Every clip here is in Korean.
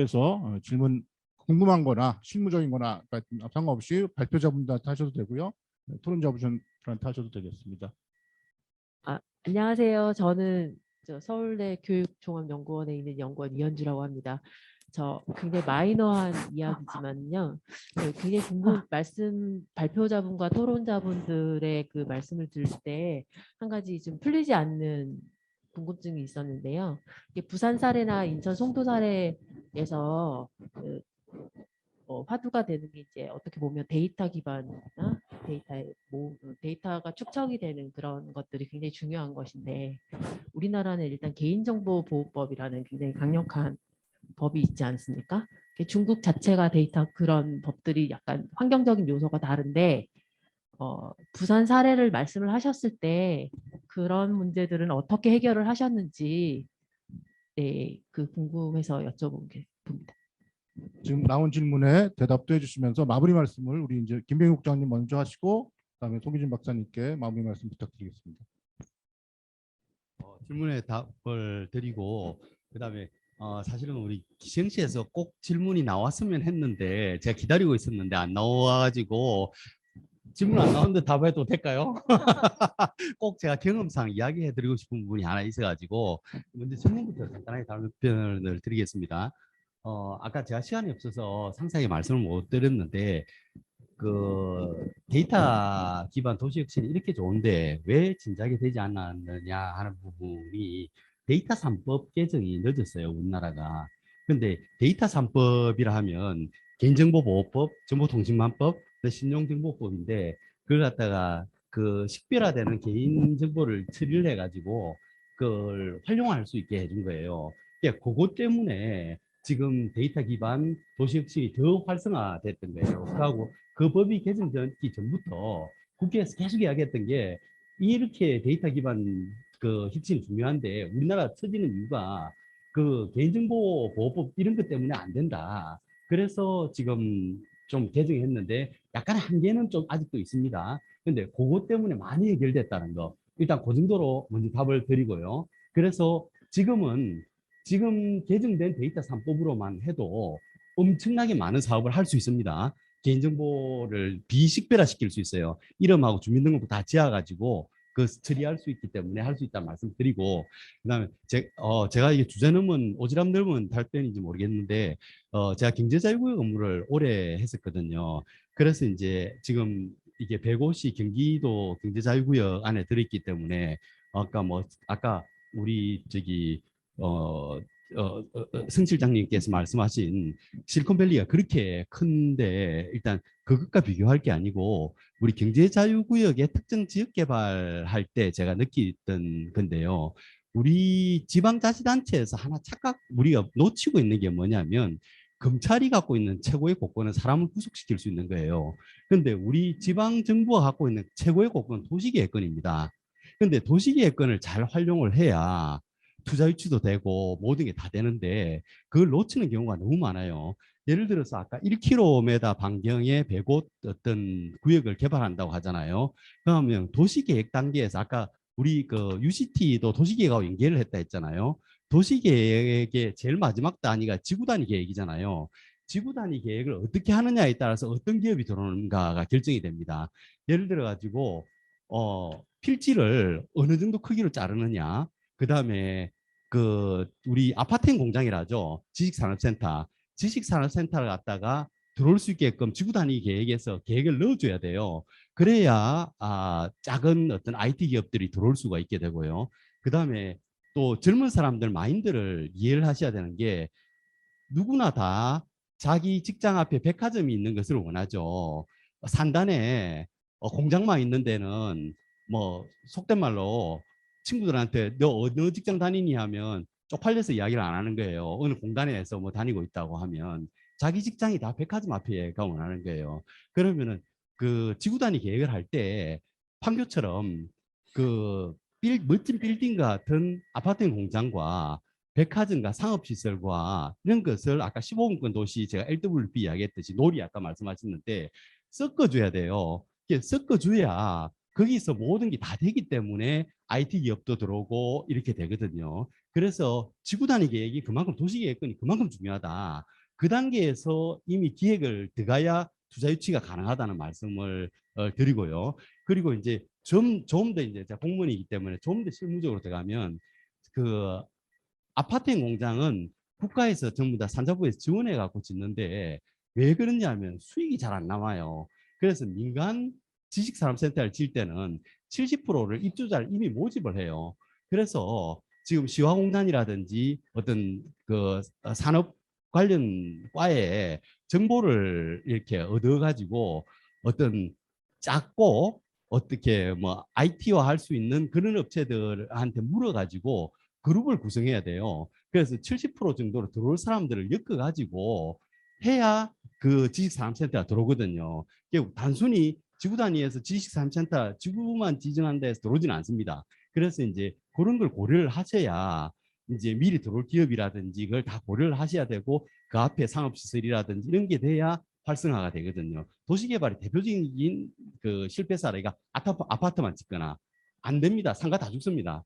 자리에서 질문 궁금한 거나 실무적인 거나 상관없이 발표자분들한테 하셔도 되고요. 토론자분들한테 하셔도 되겠습니다. 안녕하세요. 저는 서울대 교육종합연구원에 있는 연구원 이현주라고 합니다. 저 굉장히 마이너한 이야기지만요. 굉장히 발표자분과 토론자분들의 그 말씀을 들을 때 한 가지 좀 풀리지 않는 궁금증이 있었는데요. 이게 부산 사례나 인천 송도 사례에서 화두가 되는 게 이제 어떻게 보면 데이터 기반이나 데이터가 축적이 되는 그런 것들이 굉장히 중요한 것인데, 우리나라는 일단 개인정보보호법이라는 굉장히 강력한 법이 있지 않습니까? 중국 자체가 데이터 그런 법들이 약간 환경적인 요소가 다른데, 부산 사례를 말씀을 하셨을 때 그런 문제들은 어떻게 해결을 하셨는지 궁금해서 여쭤봅니다. 지금 나온 질문에 대답도 해주시면서 마무리 말씀을 우리 이제 김병희 국장님 먼저 하시고 그다음에 송기진 박사님께 마무리 말씀 부탁드리겠습니다. 질문에 답을 드리고 그다음에 사실은 우리 기생시에서 꼭 질문이 나왔으면 했는데 제가 기다리고 있었는데 안 나와가지고 질문 안 나오는데 답해도 될까요? 꼭 제가 경험상 이야기해드리고 싶은 부분이 하나 있어가지고 먼저 질문부터 간단하게 답변을 드리겠습니다. 아까 제가 시간이 없어서 상세하게 말씀을 못 드렸는데 그 데이터 기반 도시 혁신이 이렇게 좋은데 왜 진작에 되지 않았느냐 하는 부분이 데이터 3법 개정이 늦었어요, 우리나라가. 근데 데이터 3법이라 하면 개인정보보호법, 정보통신망법, 신용정보법인데 그걸 갖다가 그 식별화되는 개인정보를 처리를 해가지고 그걸 활용할 수 있게 해준 거예요. 그러니까 그것 때문에 지금 데이터 기반 도시 혁신이 더 활성화됐던 거예요. 그하고 그 법이 개정되기 전부터 국회에서 계속 이야기했던 게 이렇게 데이터 기반 그 혁신이 중요한데 우리나라 터지는 이유가 그 개인정보보호법 이런 것 때문에 안 된다. 그래서 지금 좀 개정했는데 약간 한계는 좀 아직도 있습니다. 근데 그것 때문에 많이 해결됐다는 거. 일단 그 정도로 먼저 답을 드리고요. 그래서 지금 개정된 데이터 3법으로만 해도 엄청나게 많은 사업을 할 수 있습니다. 개인정보를 비식별화시킬 수 있어요. 이름하고 주민등록부 다 지어가지고 그 처리할 수 있기 때문에 할 수 있다는 말씀 드리고 그다음에 제가 이게 주제 넘은 오지랖 넓은 답변인지 모르겠는데 제가 경제자유구역 업무를 오래 했었거든요. 그래서 이제 지금 이게 105시 경기도 경제자유구역 안에 들어있기 때문에 아까 우리 승 실장님께서 말씀하신 실리콘밸리가 그렇게 큰데 일단 그것과 비교할 게 아니고 우리 경제자유구역의 특정 지역 개발할 때 제가 느꼈던 건데요. 우리 지방자치단체에서 하나 착각 우리가 놓치고 있는 게 뭐냐면 검찰이 갖고 있는 최고의 권한은 사람을 구속시킬 수 있는 거예요. 그런데 우리 지방정부가 갖고 있는 최고의 권한은 도시계획권입니다. 그런데 도시계획권을 잘 활용을 해야 투자 유치도 되고 모든 게 다 되는데 그걸 놓치는 경우가 너무 많아요. 예를 들어서 아까 1km 반경의 100곳 어떤 구역을 개발한다고 하잖아요. 그러면 도시계획 단계에서 아까 우리 그 UCT도 도시계획하고 연계를 했다 했잖아요. 도시계획의 제일 마지막 단위가 지구단위 계획이잖아요. 지구단위 계획을 어떻게 하느냐에 따라서 어떤 기업이 들어오는가가 결정이 됩니다. 예를 들어 가지고 필지를 어느 정도 크기로 자르느냐, 그 다음에 그 우리 아파트형 공장이라죠. 지식산업센터. 지식산업센터를 갖다가 들어올 수 있게끔 지구 단위 계획에서 계획을 넣어줘야 돼요. 그래야 작은 어떤 IT 기업들이 들어올 수가 있게 되고요. 그 다음에 또 젊은 사람들 마인드를 이해를 하셔야 되는 게 누구나 다 자기 직장 앞에 백화점이 있는 것을 원하죠. 산단에 공장만 있는 데는 뭐 속된 말로 친구들한테 너 어느 직장 다니니 하면 쪽팔려서 이야기를 안 하는 거예요. 어느 공단에서 뭐 다니고 있다고 하면 자기 직장이 다 백화점 앞에가 원하는 거예요. 그러면은 그 지구 단위 계획을 할 때 판교처럼 그 멋진 빌딩 같은 아파트 공장과 백화점과 상업시설과 이런 것을 아까 15분권 도시 제가 LWP 이야기했듯이 놀이 아까 말씀하셨는데 섞어줘야 돼요. 섞어줘야 거기서 모든 게 다 되기 때문에 IT 기업도 들어오고 이렇게 되거든요. 그래서 지구 단위 계획이 그만큼 도시 계획권이 그만큼 중요하다. 그 단계에서 이미 기획을 들어가야 투자 유치가 가능하다는 말씀을 드리고요. 그리고 이제 좀 더 이제 제가 공무원이기 때문에 좀 더 실무적으로 들어가면 그 아파트형 공장은 국가에서 전부 다 산자부에서 지원해 갖고 짓는데 왜 그러냐면 수익이 잘 안 나와요. 그래서 민간 지식산업센터를 질 때는 70%를 입주자를 이미 모집을 해요. 그래서 지금 시화공단이라든지 어떤 그 산업 관련 과에 정보를 이렇게 얻어가지고 어떤 작고 어떻게 뭐 IT화 할 수 있는 그런 업체들한테 물어가지고 그룹을 구성해야 돼요. 그래서 70% 정도로 들어올 사람들을 엮어가지고 해야 그 지식산업센터가 들어오거든요. 결국 단순히 지구 단위에서 지식산업센터 지구만 지정한 데서 들어오지는 않습니다. 그래서 이제 그런 걸 고려를 하셔야 이제 미리 들어올 기업이라든지 이걸 다 고려를 하셔야 되고 그 앞에 상업시설이라든지 이런 게 돼야 활성화가 되거든요. 도시개발의 대표적인 그 실패 사례가 아파트만 짓거나 안 됩니다. 상가 다 죽습니다.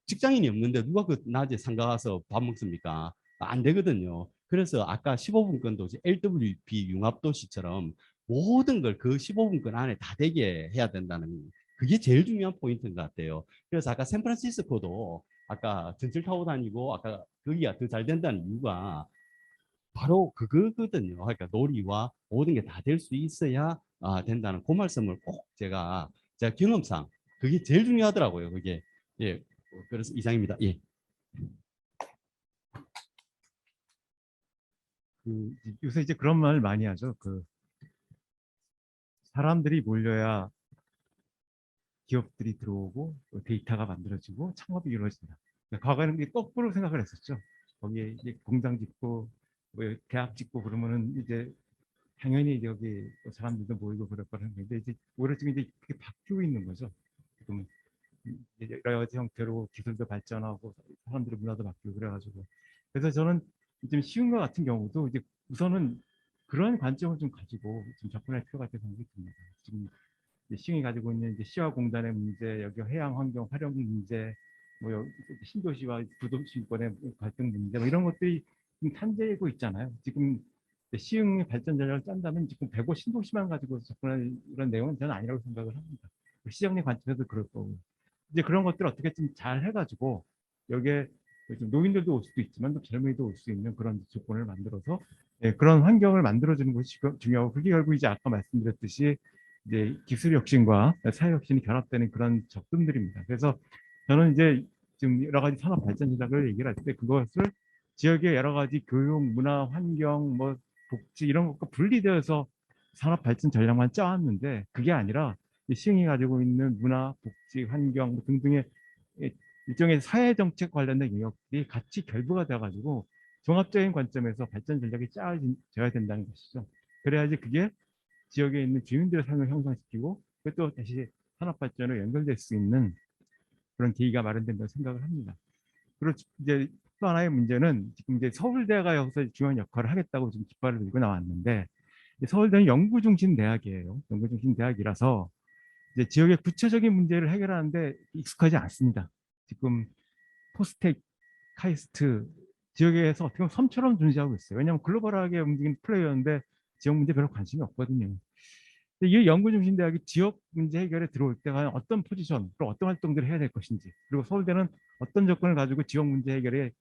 직장인이 없는데 누가 그 낮에 상가 가서 밥 먹습니까? 안 되거든요. 그래서 아까 15분권도 LWP 융합도시처럼 모든 걸 그 15분권 안에 다 되게 해야 된다는 그게 제일 중요한 포인트인 것 같아요. 그래서 아까 샌프란시스코도 아까 전철 타고 다니고 아까 거기가 더 잘 된다는 이유가 바로 그거거든요. 그러니까 놀이와 모든 게 다 될 수 있어야 된다는 그 말씀을 꼭 제가 경험상 그게 제일 중요하더라고요. 그게 예. 그래서 이상입니다. 예. 요새 이제 그런 말 많이 하죠. 사람들이 몰려야 기업들이 들어오고 또 데이터가 만들어지고 창업이 이루어진다. 그러니까 과거에는 이게 거꾸로 생각을 했었죠. 거기에 이제 공장 짓고 뭐 대학 짓고 그러면은 이제 당연히 여기 사람들도 모이고 그럴 거라는 건데 이제 오히려 지금 이제 그게 바뀌고 있는 거죠. 지금 이제 여러 가지 형태로 기술도 발전하고 사람들의 문화도 바뀌고 그래가지고 그래서 저는 좀 쉬운 것 같은 경우도 이제 우선은 그런 관점을 좀 가지고 좀 접근할 필요가 있다고 생각이 듭니다. 지금 시흥이 가지고 있는 이제 시와 공단의 문제, 여기 해양 환경 활용 문제, 뭐 여기 신도시와 부도시권의 갈등 문제, 뭐 이런 것들이 지금 탄재고 있잖아요. 지금 시흥의 발전 전략을 짠다면 지금 105 신도시만 가지고 접근할 이런 내용은 저는 아니라고 생각을 합니다. 시장의 관점에서 그럴 거고. 이제 그런 것들을 어떻게 좀 잘 해가지고 여기에 좀 노인들도 올 수도 있지만 또 젊은이도 올 수 있는 그런 조건을 만들어서 그런 환경을 만들어주는 것이 중요하고 그게 결국 이제 아까 말씀드렸듯이 이제 기술 혁신과 사회 혁신이 결합되는 그런 접근들입니다. 그래서 저는 이제 지금 여러 가지 산업 발전 전략을 얘기를 할 때 그것을 지역의 여러 가지 교육, 문화, 환경, 뭐 복지 이런 것과 분리되어서 산업 발전 전략만 짜왔는데 그게 아니라 시흥이 가지고 있는 문화, 복지, 환경 등등의 일종의 사회 정책 관련된 영역들이 같이 결부가 돼가지고 종합적인 관점에서 발전 전략이 짜져야 된다는 것이죠. 그래야지 그게 지역에 있는 주민들의 삶을 형성시키고 그것도 다시 산업 발전으로 연결될 수 있는 그런 계기가 마련된다고 생각을 합니다. 그리고 이제 또 하나의 문제는 지금 이제 서울대가 여기서 중요한 역할을 하겠다고 지금 깃발을 들고 나왔는데 서울대는 연구 중심 대학이에요. 연구 중심 대학이라서 이제 지역의 구체적인 문제를 해결하는데 익숙하지 않습니다. 지금 포스텍, 카이스트 지역에서 어떻게 보면 섬처럼 존재하고 있어요. 왜냐하면 글로벌하게 움직이는 플레이어인데 지역 문제 별로 관심이 없거든요. 이 연구중심 대학이 지역 문제 해결에 들어올 때 과연 어떤 포지션, 또 어떤 활동들을 해야 될 것인지, 그리고 서울대는 어떤 조건을 가지고 지역 문제 해결에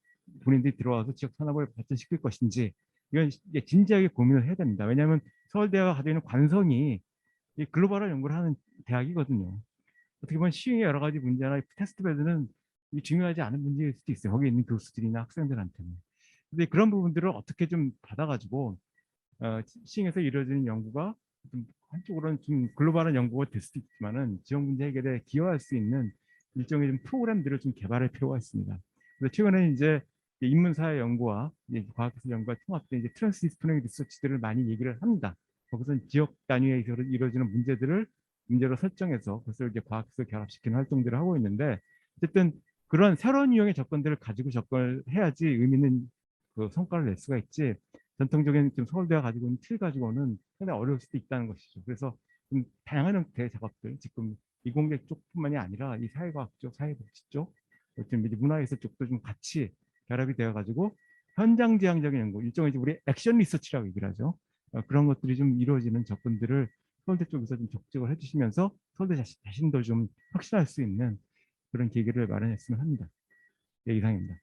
본인들이 들어와서 지역 산업을 발전시킬 것인지 이건 진지하게 고민을 해야 됩니다. 왜냐하면 서울대가 가지고 있는 관성이 이 글로벌한 연구를 하는 대학이거든요. 어떻게 보면 시흥의 여러 가지 문제나 테스트베드는 중요하지 않은 문제일 수도 있어요. 거기 있는 교수들이나 학생들한테는. 근데 그런 부분들을 어떻게 좀 받아가지고 시흥에서 이루어지는 연구가 좀 한쪽으로는 좀 글로벌한 연구가 될 수도 있지만은 지역 문제 해결에 기여할 수 있는 일종의 좀 프로그램들을 좀 개발할 필요가 있습니다. 그래서 최근에 이제 인문사회 연구와 과학기술 연구가 통합된 이제 트랜스디스플레이 리서치들을 많이 얘기를 합니다. 거기서 지역 단위에서 이루어지는 문제로 설정해서 그것을 이제 과학기술 결합시키는 활동들을 하고 있는데 어쨌든 그런 새로운 유형의 접근들을 가지고 접근을 해야지 의미 있는 그 성과를 낼 수가 있지. 전통적인 좀 서울대가 가지고 있는 틀 가지고는 상당히 어려울 수도 있다는 것이죠. 그래서 좀 다양한 형태의 작업들, 지금 이공계 쪽뿐만이 아니라 이 사회과학 쪽, 사회복지 쪽, 좀 이제 문화예술 쪽도 좀 같이 결합이 되어 가지고 현장 지향적인 연구, 일종의 이제 우리 액션 리서치라고 얘기를 하죠. 그런 것들이 좀 이루어지는 접근들을 서울대 쪽에서 좀 적극을 해주시면서 서울대 자신도 좀 확실할 수 있는 그런 계기를 마련했으면 합니다. 예, 이상입니다.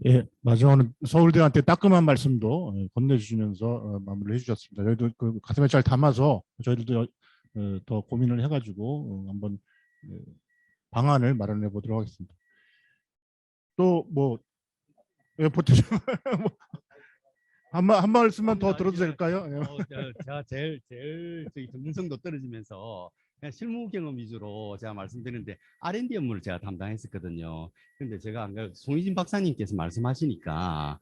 예, 마지막으로 서울대한테 따끔한 말씀도 건네주시면서 마무리를 해주셨습니다. 저희도 그 가슴에 잘 담아서 저희들도 더 고민을 해가지고 한번 방안을 마련해 보도록 하겠습니다. 또 뭐 보태죠. 한 말씀만 더 들어도 될까요? 제가 제일 저기 전문성도 떨어지면서 그냥 실무 경험 위주로 제가 말씀드리는데 R&D 업무를 제가 담당했었거든요. 근데 제가 안 그래도 송희진 박사님께서 말씀하시니까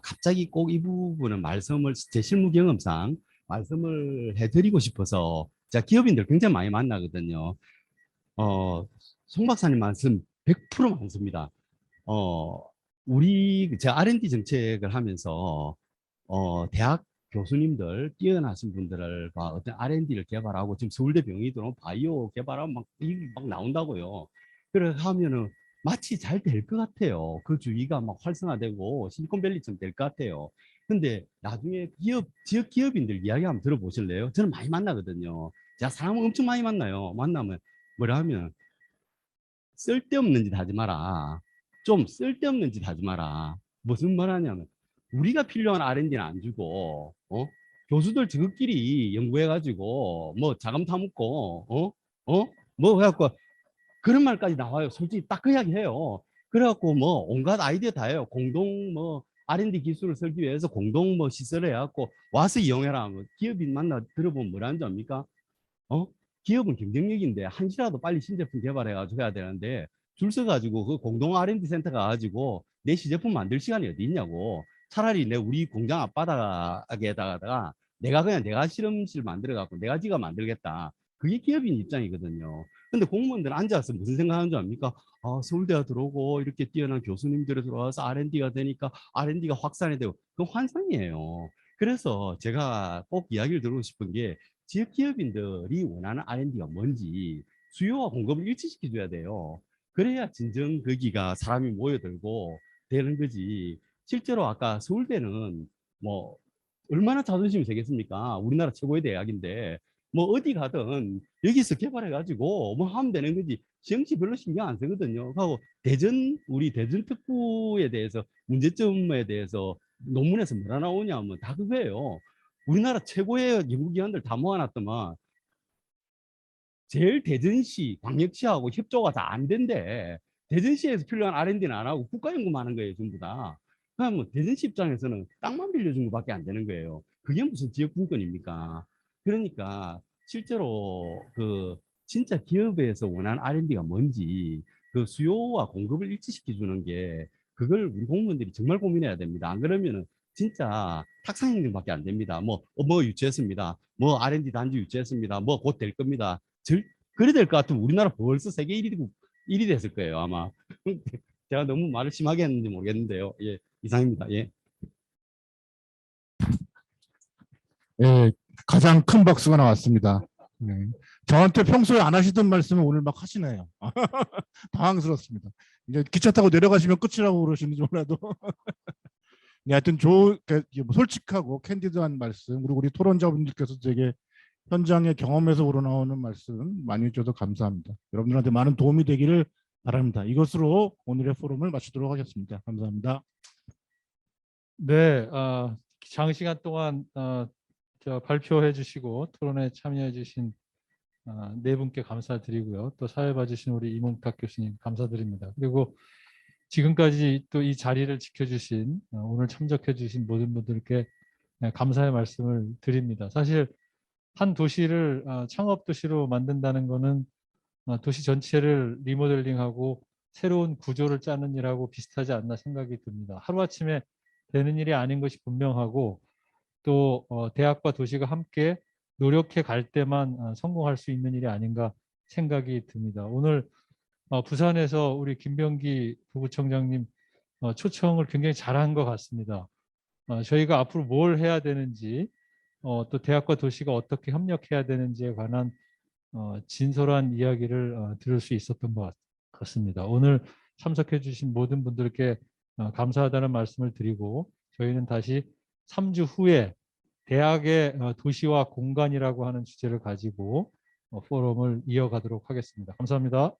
갑자기 꼭 이 부분은 말씀을 제 실무 경험상 말씀을 해드리고 싶어서 제가 기업인들 굉장히 많이 만나거든요. 송 박사님 말씀 100% 많습니다. 제가 R&D 정책을 하면서 대학 교수님들 뛰어나신 분들과 어떤 R&D를 개발하고 지금 서울대 병의도 바이오 개발하고 막 나온다고요. 그래 하면은 마치 잘 될 것 같아요. 그 주위가 막 활성화되고 실리콘밸리처럼 될 것 같아요. 근데 나중에 지역 기업인들 이야기 한번 들어보실래요? 저는 많이 만나거든요. 제가 사람을 엄청 많이 만나요. 만나면 뭐라 하면 쓸데없는 짓 하지 마라. 좀 쓸데없는 짓 하지 마라. 무슨 말 하냐면 우리가 필요한 R&D는 안 주고 교수들 저것끼리 연구해가지고 뭐 자금 타먹고 뭐 해갖고 그런 말까지 나와요. 솔직히 딱 그 이야기 해요. 그래갖고 뭐 온갖 아이디어 다 해요. 공동 뭐 R&D 기술을 설기 위해서 공동 뭐 시설을 해갖고 와서 이용해라. 뭐 기업인 만나 들어보면 뭐라는 줄 압니까? 기업은 경쟁력인데 한시라도 빨리 신제품 개발해가지고 해야 되는데 줄 서가지고 그 공동 R&D 센터 가가지고 내 시제품 만들 시간이 어디 있냐고. 차라리 우리 공장 앞바닥에다가 내가 실험실 만들어갖고 내가 지가 만들겠다. 그게 기업인 입장이거든요. 근데 공무원들 앉아서 무슨 생각하는 줄 압니까? 서울대가 들어오고 이렇게 뛰어난 교수님들이 들어와서 R&D가 되니까 R&D가 확산이 되고 그건 환상이에요. 그래서 제가 꼭 이야기를 드리고 싶은 게 지역 기업인들이 원하는 R&D가 뭔지 수요와 공급을 일치시켜 줘야 돼요. 그래야 진정 거기가 사람이 모여들고 되는 거지. 실제로 아까 서울대는 뭐 얼마나 자존심이 되겠습니까? 우리나라 최고의 대학인데 뭐 어디 가든 여기서 개발해 가지고 뭐 하면 되는 거지. 정치 별로 신경 안 쓰거든요. 하고 우리 대전 특구에 대해서 문제점에 대해서 논문에서 뭐라 나오냐면 다 그거예요. 우리나라 최고의 연구기관들 다 모아놨더만 제일 대전시, 광역시하고 협조가 다 안 된대. 대전시에서 필요한 R&D는 안 하고 국가연구만 하는 거예요, 전부 다. 그러면 대전시 입장에서는 땅만 빌려준 것밖에 안 되는 거예요. 그게 무슨 지역 분권입니까? 그러니까 실제로 그 진짜 기업에서 원하는 R&D가 뭔지 그 수요와 공급을 일치시켜 주는 게 그걸 우리 공무원들이 정말 고민해야 됩니다. 안 그러면은 진짜 탁상행정밖에 안 됩니다. 뭐 유치했습니다. 뭐 R&D 단지 유치했습니다. 뭐 곧 될 겁니다. 그래 될 것 같으면 우리나라 벌써 세계 1위 됐을 거예요, 아마. 제가 너무 말을 심하게 했는지 모르겠는데요. 예, 이상입니다. 예. 예, 가장 큰 박수가 나왔습니다. 네. 저한테 평소에 안 하시던 말씀을 오늘 막 하시네요. 당황스럽습니다. 이제 기차 타고 내려가시면 끝이라고 그러시는지 몰라도. 네, 하여튼 솔직하고 캔디드한 말씀, 그리고 우리 토론자분들께서 되게 현장의 경험에서 우러나오는 말씀 많이 해주셔서 감사합니다. 여러분들한테 많은 도움이 되기를 바랍니다. 이것으로 오늘의 포럼을 마치도록 하겠습니다. 감사합니다. 네, 장시간 동안 발표해 주시고 토론에 참여해 주신 네 분께 감사드리고요. 또 사회 봐주신 우리 이몽탁 교수님 감사드립니다. 그리고 지금까지 또 이 자리를 지켜주신 오늘 참석해 주신 모든 분들께 감사의 말씀을 드립니다. 사실 한 도시를 창업 도시로 만든다는 것은 도시 전체를 리모델링하고 새로운 구조를 짜는 일하고 비슷하지 않나 생각이 듭니다. 하루아침에 되는 일이 아닌 것이 분명하고 또 대학과 도시가 함께 노력해 갈 때만 성공할 수 있는 일이 아닌가 생각이 듭니다. 오늘 부산에서 우리 김병기 부부청장님 초청을 굉장히 잘한 것 같습니다. 저희가 앞으로 뭘 해야 되는지 또 대학과 도시가 어떻게 협력해야 되는지에 관한 진솔한 이야기를 들을 수 있었던 것 같습니다. 오늘 참석해 주신 모든 분들께 감사하다는 말씀을 드리고 저희는 다시 3주 후에 대학의 도시와 공간이라고 하는 주제를 가지고 포럼을 이어가도록 하겠습니다. 감사합니다.